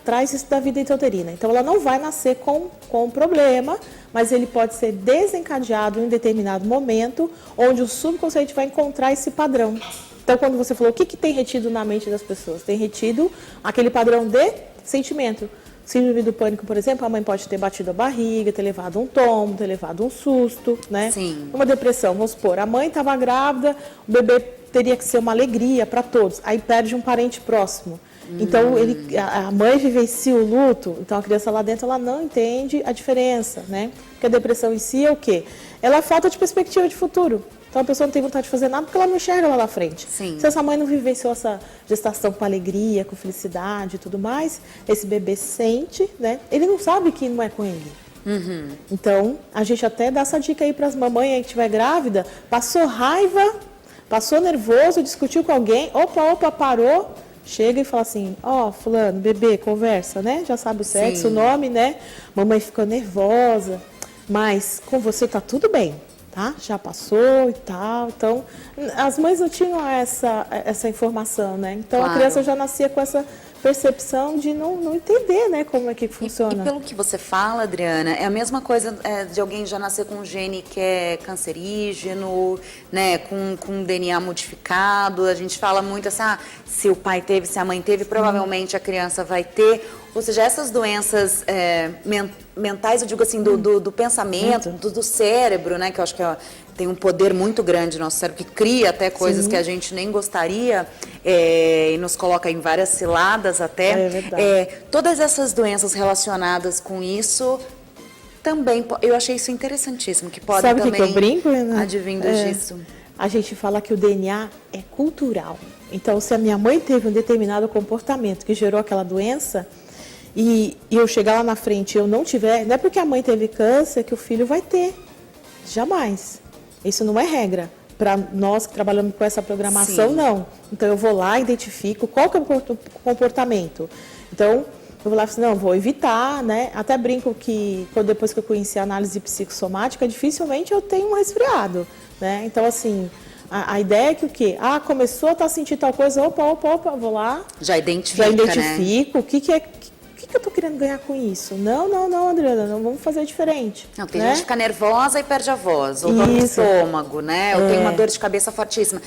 traz isso da vida intrauterina. Então, ela não vai nascer com um problema, mas ele pode ser desencadeado em um determinado momento, onde o subconsciente vai encontrar esse padrão. Então, quando você falou, o que tem retido na mente das pessoas? Tem retido aquele padrão de sentimento. Síndrome do pânico, por exemplo, a mãe pode ter batido a barriga, ter levado um tombo, ter levado um susto, né? Sim. Uma depressão, vamos supor, a mãe estava grávida, o bebê teria que ser uma alegria para todos, aí perde um parente próximo. Então, a mãe vivencia o luto, então a criança lá dentro ela não entende a diferença, né? Porque a depressão em si é o quê? Ela é falta de perspectiva de futuro. Então a pessoa não tem vontade de fazer nada porque ela não enxerga lá na frente. Sim. Se essa mãe não vivenciou essa gestação com alegria, com felicidade e tudo mais, esse bebê sente, né? Ele não sabe que não é com ele. Então, a gente até dá essa dica aí para as mamães aí que estiver grávida, passou raiva, passou nervoso, discutiu com alguém, opa, parou, chega e fala assim, fulano, bebê, conversa, né? Já sabe o sexo, o nome, né? Mamãe ficou nervosa, mas com você tá tudo bem, tá? Já passou e tal. Então, as mães não tinham essa informação, né? Então, Claro. A criança já nascia com essa percepção de não entender, né, como é que funciona. E pelo que você fala, Adriana, é a mesma coisa de alguém já nascer com um gene que é cancerígeno, né, com DNA modificado. A gente fala muito assim, se o pai teve, se a mãe teve, provavelmente a criança vai ter. Ou seja, essas doenças mentais, eu digo assim, do pensamento, do cérebro, né, que eu acho que tem um poder muito grande no nosso cérebro, que cria até coisas que a gente nem gostaria e nos coloca em várias ciladas até. É verdade. Todas essas doenças relacionadas com isso também, eu achei isso interessantíssimo, que podem Sabe o também que eu brinco, né? advindo disso. A gente fala que o DNA é cultural. Então, se a minha mãe teve um determinado comportamento que gerou aquela doença, e eu chegar lá na frente e eu não tiver, não é porque a mãe teve câncer que o filho vai ter. Jamais. Isso não é regra. Para nós que trabalhamos com essa programação, Sim. não. Então, eu vou lá, identifico qual que é o comportamento. Então, eu vou lá e falo assim, não, vou evitar, né? Até brinco que, depois que eu conheci a análise psicossomática, dificilmente eu tenho um resfriado, né? Então, assim, a ideia é que o quê? Começou a sentir tal coisa, opa, vou lá. Já identifica, identifico, né? O que eu tô querendo ganhar com isso? Não, Adriana, não vamos fazer diferente. Não, tem né? gente que fica nervosa e perde a voz, ou dor no estômago, né? Ou tem uma dor de cabeça fortíssima.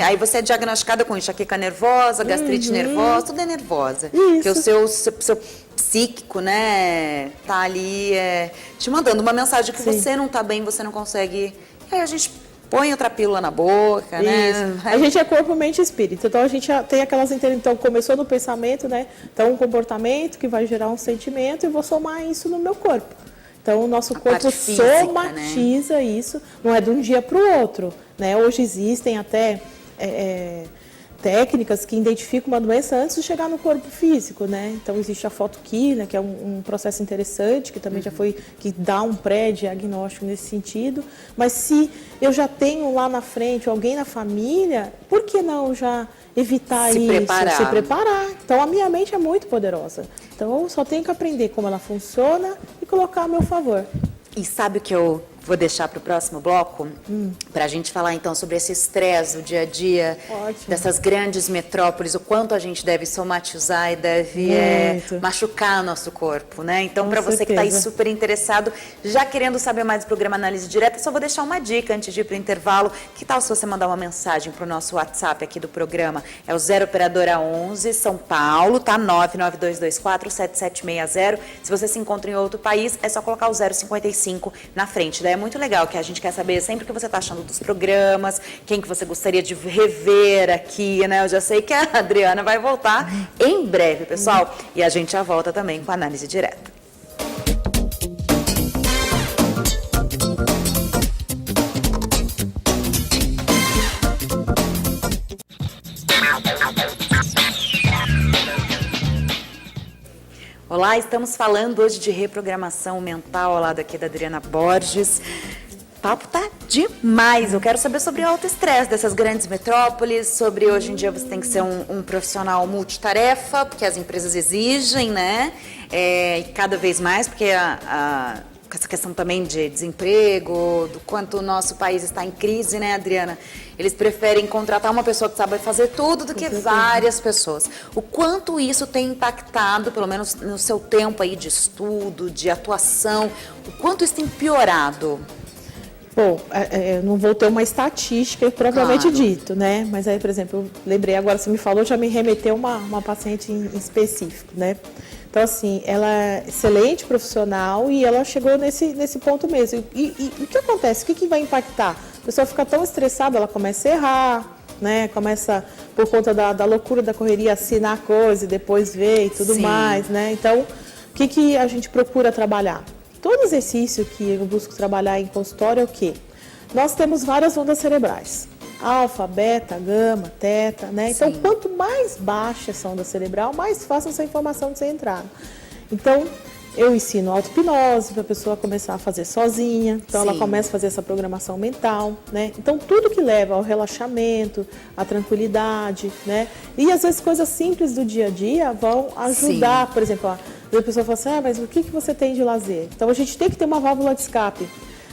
Aí você é diagnosticada com enxaqueca nervosa, gastrite nervosa, tudo é nervosa. Isso. Porque o seu psíquico, né, tá ali te mandando uma mensagem que você não tá bem, você não consegue. E aí a gente põe outra pílula na boca, né? A gente é corpo, mente e espírito. Então, a gente tem aquelas... Então, começou no pensamento, né? Então, um comportamento que vai gerar um sentimento e vou somar isso no meu corpo. Então, o nosso corpo somatiza isso. Não é de um dia para o outro, né? Hoje existem até técnicas que identificam uma doença antes de chegar no corpo físico, né? Então, existe a fotoquímica, que é um processo interessante, que também já foi, que dá um pré-diagnóstico nesse sentido. Mas se eu já tenho lá na frente alguém na família, por que não já evitar se preparar? Então, a minha mente é muito poderosa. Então, eu só tenho que aprender como ela funciona e colocar a meu favor. E sabe o que eu vou deixar para o próximo bloco? Para a gente falar, então, sobre esse estresse do dia a dia, dessas grandes metrópoles, o quanto a gente deve somatizar e deve machucar o nosso corpo, né? Então, para você que está aí super interessado, já querendo saber mais do programa Análise Direta, só vou deixar uma dica antes de ir para o intervalo. Que tal se você mandar uma mensagem para o nosso WhatsApp aqui do programa? É o 0 Operadora 11, São Paulo, tá? 992247760. Se você se encontra em outro país, é só colocar o 055 na frente. Daí é muito legal, que a gente quer saber sempre o que você está achando dos programas, quem que você gostaria de rever aqui, né? Eu já sei que a Adriana vai voltar em breve, pessoal. E a gente já volta também com a Análise Direta. Olá, estamos falando hoje de reprogramação mental ao lado aqui da Adriana Borges. O papo tá demais. Eu quero saber sobre o autoestresse dessas grandes metrópoles, sobre hoje em dia você tem que ser um profissional multitarefa, porque as empresas exigem, né? E cada vez mais, porque essa questão também de desemprego, do quanto o nosso país está em crise, né, Adriana? Eles preferem contratar uma pessoa que sabe fazer tudo do que várias pessoas. O quanto isso tem impactado, pelo menos no seu tempo aí de estudo, de atuação, o quanto isso tem piorado? Bom, eu não vou ter uma estatística propriamente dito, né? Mas aí, por exemplo, eu lembrei agora, você me falou, já me remeteu uma paciente em específico, né? Então, assim, ela é excelente profissional e ela chegou nesse ponto mesmo. E o que acontece? O que vai impactar? A pessoa fica tão estressada, ela começa a errar, né? Começa, por conta da loucura da correria, assinar coisa e depois ver e tudo mais, né? Então, o que a gente procura trabalhar? Todo exercício que eu busco trabalhar em consultório é o quê? nós temos várias ondas cerebrais. Alfa, beta, gama, teta, né? Então, Sim. quanto mais baixa essa onda cerebral, mais fácil essa informação de ser entrada. Então, eu ensino auto-hipnose para a pessoa começar a fazer sozinha. Então, ela Sim. começa a fazer essa programação mental, né? Então, tudo que leva ao relaxamento, à tranquilidade, né? E, às vezes, coisas simples do dia a dia vão ajudar. Sim. Por exemplo, a pessoa fala assim, mas o que você tem de lazer? Então, a gente tem que ter uma válvula de escape.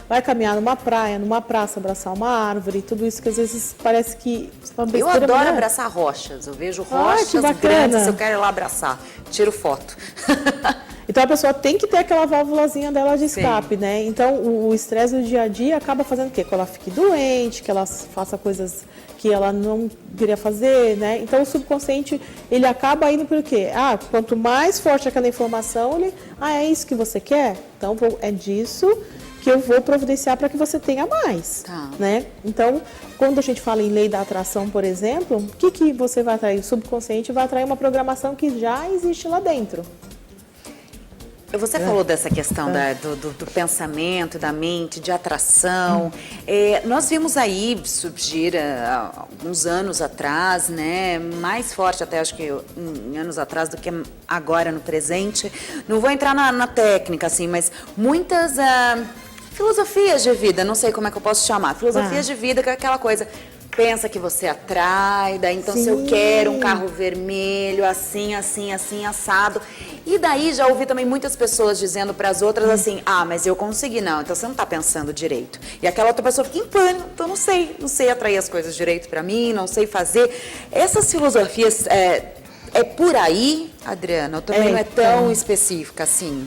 Vai caminhar numa praia, numa praça, abraçar uma árvore, tudo isso que às vezes parece que... Eu adoro abraçar rochas, eu vejo rochas que bacana. grandes, eu quero ir lá abraçar, tiro foto. Então a pessoa tem que ter aquela válvulazinha dela de escape, Sim. né? Então o estresse do dia a dia acaba fazendo o quê? Que ela fique doente, que ela faça coisas que ela não queria fazer, né? Então o subconsciente, ele acaba indo por quê? Quanto mais forte aquela informação, é isso que você quer? Então é disso que eu vou providenciar para que você tenha mais, Tá. né? Então, quando a gente fala em lei da atração, por exemplo, o que você vai atrair? O subconsciente vai atrair uma programação que já existe lá dentro. Você falou dessa questão do pensamento, da mente, de atração. Nós vimos aí surgir há alguns anos atrás, né, mais forte até acho que em anos atrás do que agora no presente. Não vou entrar na técnica, assim, mas muitas filosofias de vida, não sei como é que eu posso chamar, filosofias de vida, que é aquela coisa... Pensa que você atrai, daí então se eu quero um carro vermelho, assim, assim, assim, assado. E daí já ouvi também muitas pessoas dizendo para as outras assim, mas eu consegui, não, então você não está pensando direito. E aquela outra pessoa fica em pânico, então não sei atrair as coisas direito para mim, não sei fazer. Essas filosofias, é por aí, Adriana, ou também não é tão específica assim?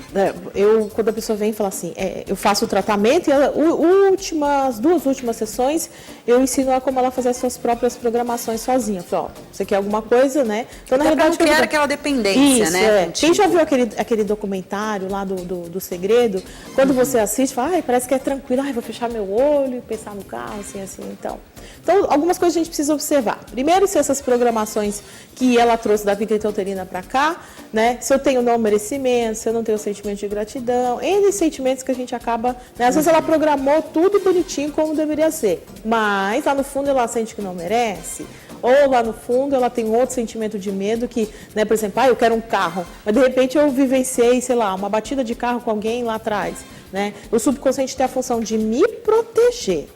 Quando a pessoa vem e fala assim, eu faço o tratamento e as duas últimas sessões eu ensino ela como ela fazer as suas próprias programações sozinha. Eu falo, você quer alguma coisa, né? Então, na realidade, não criar aquela dependência, né? Quem já viu aquele documentário lá do Segredo, quando você assiste, fala, parece que é tranquilo, vou fechar meu olho e pensar no carro, assim, então. Então, algumas coisas a gente precisa observar. Primeiro, se essas programações que ela trouxe da vida intrauterina para cá, né? Se eu tenho não merecimento, se eu não tenho sentimento de gratidão, N sentimentos que a gente acaba... Né? Às vezes ela programou tudo bonitinho como deveria ser, mas lá no fundo ela sente que não merece, ou lá no fundo ela tem outro sentimento de medo que, né, por exemplo, eu quero um carro, mas de repente eu vivenciei, sei lá, uma batida de carro com alguém lá atrás, né? O subconsciente tem a função de me proteger.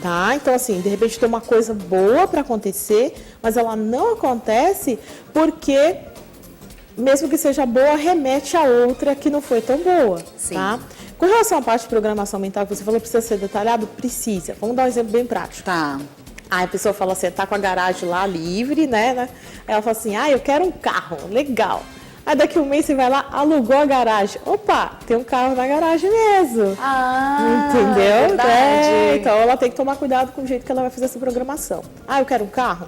Tá? Então, assim, de repente tem uma coisa boa para acontecer, mas ela não acontece porque, mesmo que seja boa, remete a outra que não foi tão boa. Sim. Tá? Com relação à parte de programação mental que você falou, precisa ser detalhado? Precisa. Vamos dar um exemplo bem prático. Tá. Aí a pessoa fala assim, tá com a garagem lá livre, né? Aí ela fala assim, eu quero um carro, legal. Aí daqui um mês você vai lá, alugou a garagem. Opa, tem um carro na garagem mesmo. Entendeu? Verdade. Então ela tem que tomar cuidado com o jeito que ela vai fazer essa programação. Eu quero um carro.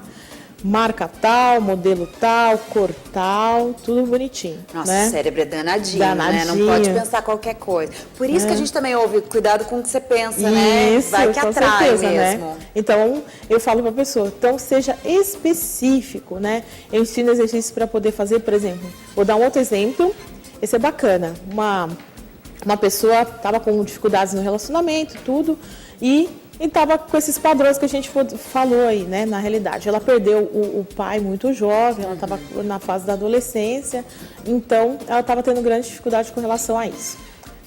Marca tal, modelo tal, cor tal, tudo bonitinho. Nossa, né? O cérebro é danadinho, né? Não pode pensar qualquer coisa. Por isso que a gente também ouve, cuidado com o que você pensa, né? Vai que atrai certeza, mesmo. Né? Então, eu falo para a pessoa, então seja específico, né? Eu ensino exercícios para poder fazer, por exemplo, vou dar um outro exemplo, esse é bacana. Uma pessoa estava com dificuldades no relacionamento, tudo, e estava com esses padrões que a gente falou aí, né? Na realidade, ela perdeu o pai muito jovem, ela estava na fase da adolescência, então ela estava tendo grande dificuldade com relação a isso.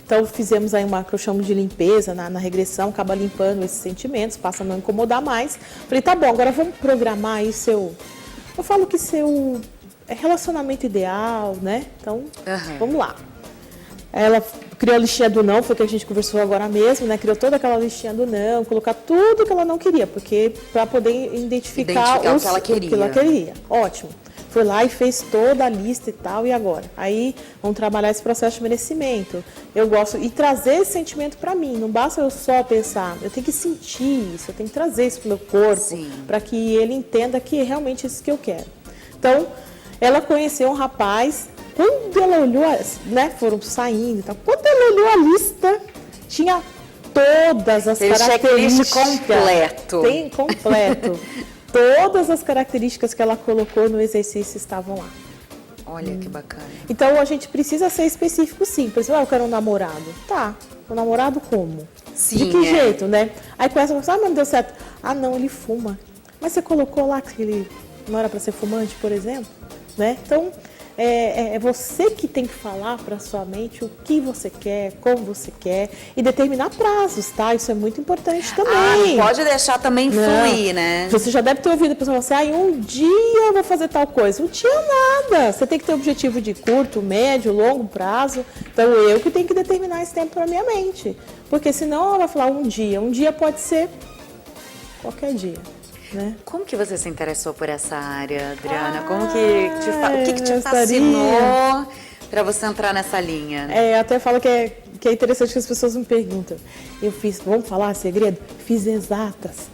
Então fizemos aí uma que eu chamo de limpeza na regressão, acaba limpando esses sentimentos, passa a não incomodar mais. Falei, tá bom, agora vamos programar aí eu falo que seu relacionamento ideal, né? Então, vamos lá. Ela criou a listinha do não, foi o que a gente conversou agora mesmo, né? Criou toda aquela listinha do não, colocar tudo que ela não queria, porque para poder identificar o que ela queria. O que ela queria. Ótimo. Foi lá e fez toda a lista e tal, e agora? Aí vamos trabalhar esse processo de merecimento. Eu gosto e trazer esse sentimento para mim. Não basta eu só pensar, eu tenho que sentir isso, eu tenho que trazer isso pro meu corpo, para que ele entenda que é realmente isso que eu quero. Então, ela conheceu um rapaz. Quando ela olhou, né, foram saindo e tal, quando ela olhou a lista, tinha todas as características. Completo. Tem completo. Todas as características que ela colocou no exercício estavam lá. Olha que bacana. Então, a gente precisa ser específico, sim. Por exemplo, eu quero um namorado. Tá, um namorado como? Sim, de que jeito, né? Aí começa a pensar, não deu certo. Ah, não, ele fuma. Mas você colocou lá que ele não era para ser fumante, por exemplo, né? Então, é você que tem que falar para sua mente o que você quer, como você quer e determinar prazos, tá? Isso é muito importante também. Não pode deixar também fluir, né? Você já deve ter ouvido a pessoa falar assim, um dia eu vou fazer tal coisa. Um dia nada. Você tem que ter objetivo de curto, médio, longo prazo. Então, eu que tenho que determinar esse tempo para minha mente. Porque senão ela vai falar um dia. Um dia pode ser qualquer dia. Né? Como que você se interessou por essa área, Adriana? Como que o que te gostaria. fascinou para você entrar nessa linha? Eu até falo que é interessante que as pessoas me perguntam. Eu fiz, vamos falar segredo? Fiz exatas.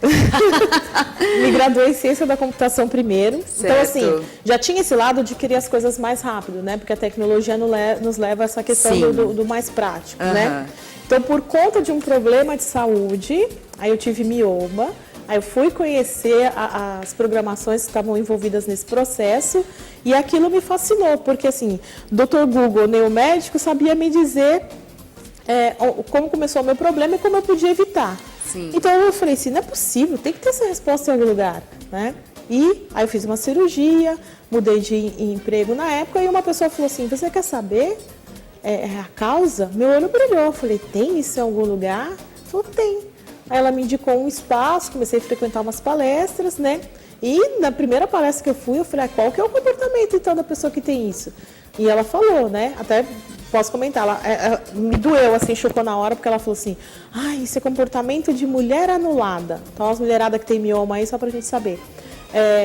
Me graduei em ciência da computação primeiro. Certo. Então, assim, já tinha esse lado de querer as coisas mais rápido, né? Porque a tecnologia nos leva a essa questão do mais prático, né? Então, por conta de um problema de saúde, aí eu tive mioma. Aí eu fui conhecer as programações que estavam envolvidas nesse processo e aquilo me fascinou, porque assim, Dr. Google, neuromédico, sabia me dizer como começou o meu problema e como eu podia evitar. Sim. Então eu falei assim, não é possível, tem que ter essa resposta em algum lugar, né? E aí eu fiz uma cirurgia, mudei de emprego na época e uma pessoa falou assim, você quer saber a causa? Meu olho brilhou, eu falei, tem isso em algum lugar? Ela falou, tem. Aí ela me indicou um espaço, comecei a frequentar umas palestras, né? E na primeira palestra que eu fui, eu falei, qual que é o comportamento então da pessoa que tem isso? E ela falou, né? Até posso comentar, ela me doeu, assim, chocou na hora, porque ela falou assim, isso é comportamento de mulher anulada. Então, as mulheradas que tem mioma aí, só pra gente saber.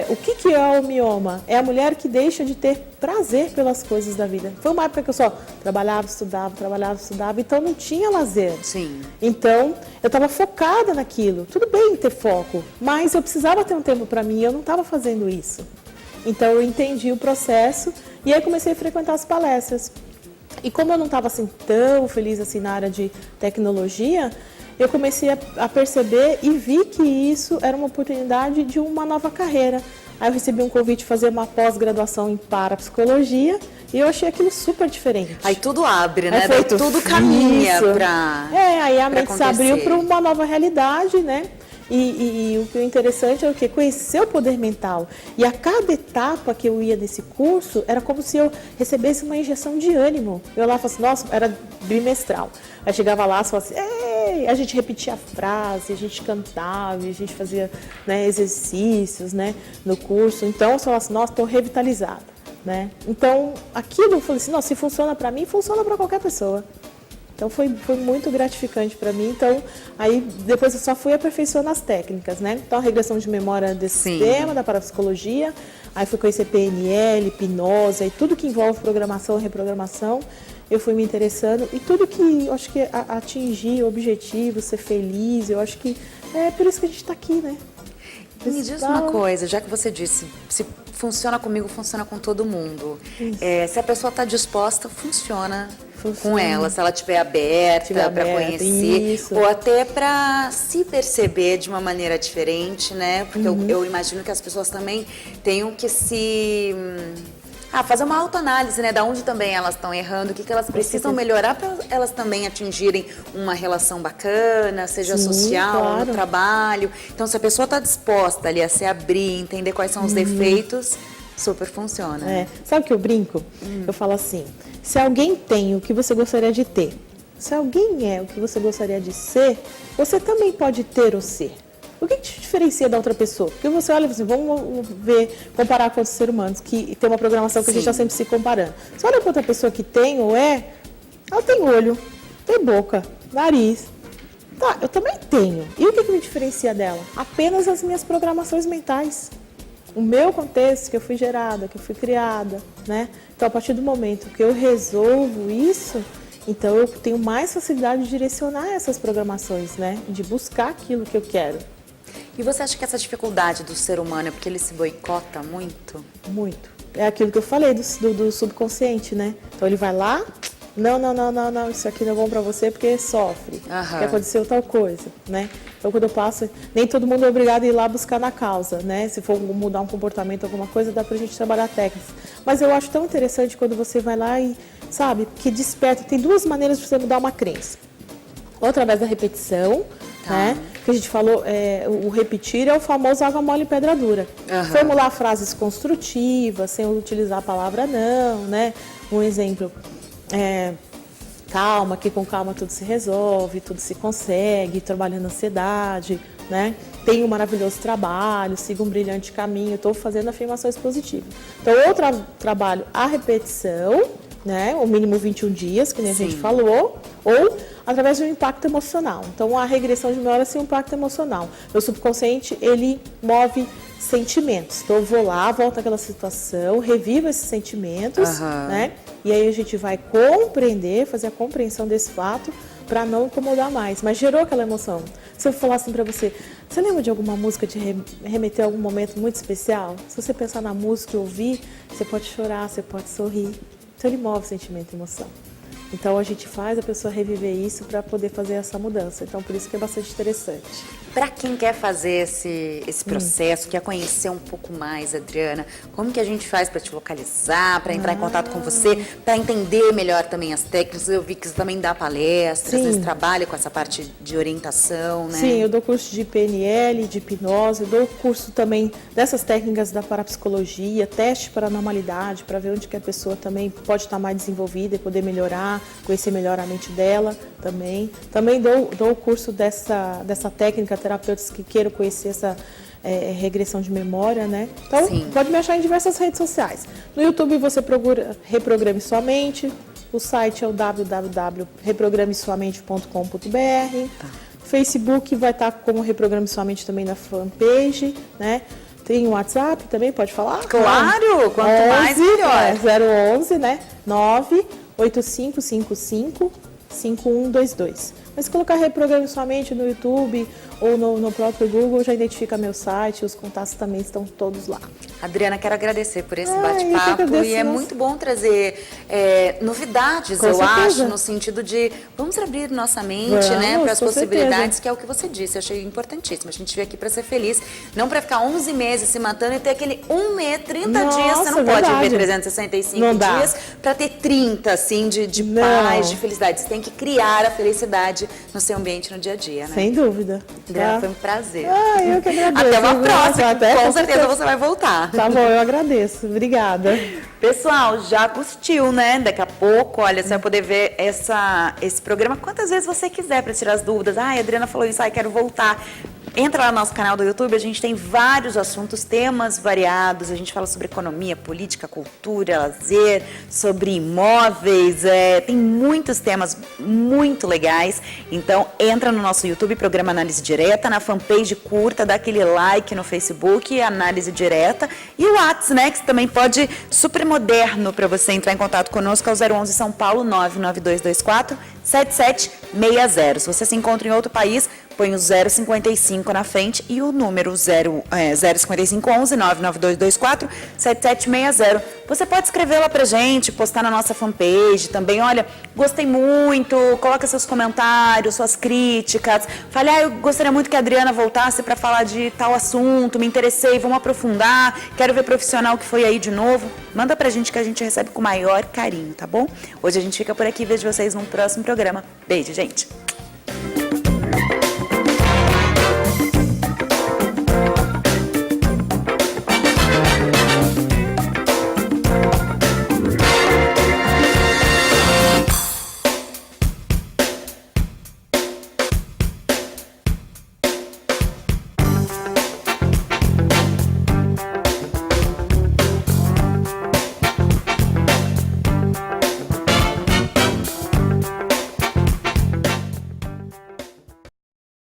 O que é o mioma? É a mulher que deixa de ter prazer pelas coisas da vida. Foi uma época que eu só trabalhava, estudava, então não tinha lazer. Sim. Então, eu estava focada naquilo. Tudo bem ter foco, mas eu precisava ter um tempo para mim e eu não estava fazendo isso. Então, eu entendi o processo e aí comecei a frequentar as palestras. E como eu não estava assim tão feliz assim na área de tecnologia, eu comecei a perceber e vi que isso era uma oportunidade de uma nova carreira. Aí eu recebi um convite de fazer uma pós-graduação em parapsicologia e eu achei aquilo super diferente. Aí tudo abre, né? Daí tudo caminha para aí a mente se abriu para uma nova realidade, né? E o que é interessante é o quê? Conhecer o poder mental. E a cada etapa que eu ia nesse curso, era como se eu recebesse uma injeção de ânimo. Eu lá falava assim, nossa, era bimestral. Aí chegava lá e falava assim, ei! A gente repetia a frase, a gente cantava, a gente fazia, né, exercícios, né, no curso. Então, eu falava assim, nossa, estou revitalizada, né? Então, aquilo eu falei assim, nossa, se funciona para mim, funciona para qualquer pessoa. Então, foi muito gratificante para mim. Então, aí depois eu só fui aperfeiçoando as técnicas, né? Então, a regressão de memória desse sistema, da parapsicologia. Aí fui conhecer PNL, hipnose, e tudo que envolve programação e reprogramação. Eu fui me interessando. E tudo que eu acho que atingir objetivos, ser feliz, eu acho que é por isso que a gente está aqui, né? Me diz uma coisa, já que você disse, se funciona comigo, funciona com todo mundo. Se a pessoa está disposta, funciona com ela, se ela estiver aberta para conhecer, isso. ou até para se perceber de uma maneira diferente, né? Porque eu imagino que as pessoas também tenham que se... fazer uma autoanálise, né? Da onde também elas estão errando, o que elas precisam melhorar para elas também atingirem uma relação bacana, seja social, no trabalho. Então, se a pessoa está disposta ali a se abrir, entender quais são os defeitos, super funciona. Sabe o que eu brinco? Eu falo assim, se alguém tem o que você gostaria de ter, se alguém é o que você gostaria de ser, você também pode ter ou ser. O que te diferencia da outra pessoa? Porque você olha assim, vamos comparar com outros seres humanos, que tem uma programação que a gente está sempre se comparando. Você olha com outra pessoa que tem ou ela tem olho, tem boca, nariz. Tá, eu também tenho. E o que me diferencia dela? Apenas as minhas programações mentais. O meu contexto, que eu fui gerada, que eu fui criada, né? Então, a partir do momento que eu resolvo isso, então eu tenho mais facilidade de direcionar essas programações, né? De buscar aquilo que eu quero. E você acha que essa dificuldade do ser humano é porque ele se boicota muito? Muito. É aquilo que eu falei do subconsciente, né? Então ele vai lá, não, isso aqui não é bom para você porque sofre, porque aconteceu tal coisa, né? Então, quando eu passo, nem todo mundo é obrigado a ir lá buscar na causa, né? Se for mudar um comportamento, alguma coisa, dá pra gente trabalhar técnicas. Mas eu acho tão interessante quando você vai lá e, sabe, que desperta. Tem duas maneiras de você mudar uma crença. Ou através da repetição, né? Que a gente falou, o repetir é o famoso água mole e pedra dura. Formular frases construtivas, sem utilizar a palavra não, né? Um exemplo, calma, que com calma tudo se resolve, tudo se consegue, trabalhando a ansiedade, né? Tenha um maravilhoso trabalho, siga um brilhante caminho, estou fazendo afirmações positivas. Então, eu trabalho a repetição, né? O mínimo 21 dias, que nem a gente falou, ou através de um impacto emocional. Então, a regressão de memória é um impacto emocional. Meu subconsciente, ele move sentimentos. Então, eu vou lá, volto àquela situação, revivo esses sentimentos, né? E aí a gente vai compreender, fazer a compreensão desse fato para não incomodar mais. Mas gerou aquela emoção. Se eu falar assim para você, você lembra de alguma música te remeter a algum momento muito especial? Se você pensar na música e ouvir, você pode chorar, você pode sorrir. Então, ele move sentimento e emoção. Então, a gente faz a pessoa reviver isso para poder fazer essa mudança. Então, por isso que é bastante interessante. Para quem quer fazer esse processo, quer conhecer um pouco mais, Adriana, como que a gente faz para te localizar, para entrar em contato com você, para entender melhor também as técnicas? Eu vi que você também dá palestras, você trabalha com essa parte de orientação, né? Sim, eu dou curso de PNL, de hipnose, eu dou curso também dessas técnicas da parapsicologia, teste para normalidade, para ver onde que a pessoa também pode estar mais desenvolvida e poder melhorar, conhecer melhor a mente dela também. Também dou o curso dessa técnica, terapeutas que queiram conhecer essa regressão de memória, né? Então, pode me achar em diversas redes sociais. No YouTube você procura Reprograme Sua Mente, o site é o www.reprogramesuamente.com.br. Facebook vai estar como Reprograme Sua Mente também na fanpage, né? Tem o WhatsApp também, pode falar? Claro, quanto mais melhor. 011, né? 985555122. Mas se colocar Reprograme Sua Mente no YouTube ou no próprio Google, já identifica meu site, os contatos também estão todos lá. Adriana, quero agradecer por esse bate-papo e é muito bom trazer novidades, eu acho, no sentido de vamos abrir nossa mente, né, para as possibilidades, que é o que você disse, eu achei importantíssimo. A gente veio aqui para ser feliz, não para ficar 11 meses se matando e ter aquele 1 mês, 30 dias, você não pode viver 365 dias para ter 30, assim, de paz, de felicidade. Você tem que criar a felicidade no seu ambiente no dia a dia, né? Sem dúvida. Adriana, foi um prazer. Eu que agradeço. Até uma próxima, com certeza você vai voltar. Tá bom, eu agradeço. Obrigada. Pessoal, já curtiu, né? Daqui a pouco, olha, você vai poder ver esse programa quantas vezes você quiser para tirar as dúvidas. A Adriana falou isso, quero voltar. Entra lá no nosso canal do YouTube, a gente tem vários assuntos, temas variados, a gente fala sobre economia, política, cultura, lazer, sobre imóveis, tem muitos temas muito legais. Então, entra no nosso YouTube, Programa Análise Direta, na fanpage curta, dá aquele like no Facebook, Análise Direta, e o WhatsApp, né, que também pode, super moderno para você entrar em contato conosco, é o 011 São Paulo 99224 7760. Se você se encontra em outro país, põe o 055 na frente e o número 05511 99224 7760. Você pode escrever lá pra gente, postar na nossa fanpage também. Olha, gostei muito, coloca seus comentários, suas críticas. Fale, eu gostaria muito que a Adriana voltasse para falar de tal assunto, me interessei, vamos aprofundar, quero ver profissional que foi aí de novo. Manda pra gente que a gente recebe com o maior carinho, tá bom? Hoje a gente fica por aqui, vejo vocês no próximo programa. Beijo, gente!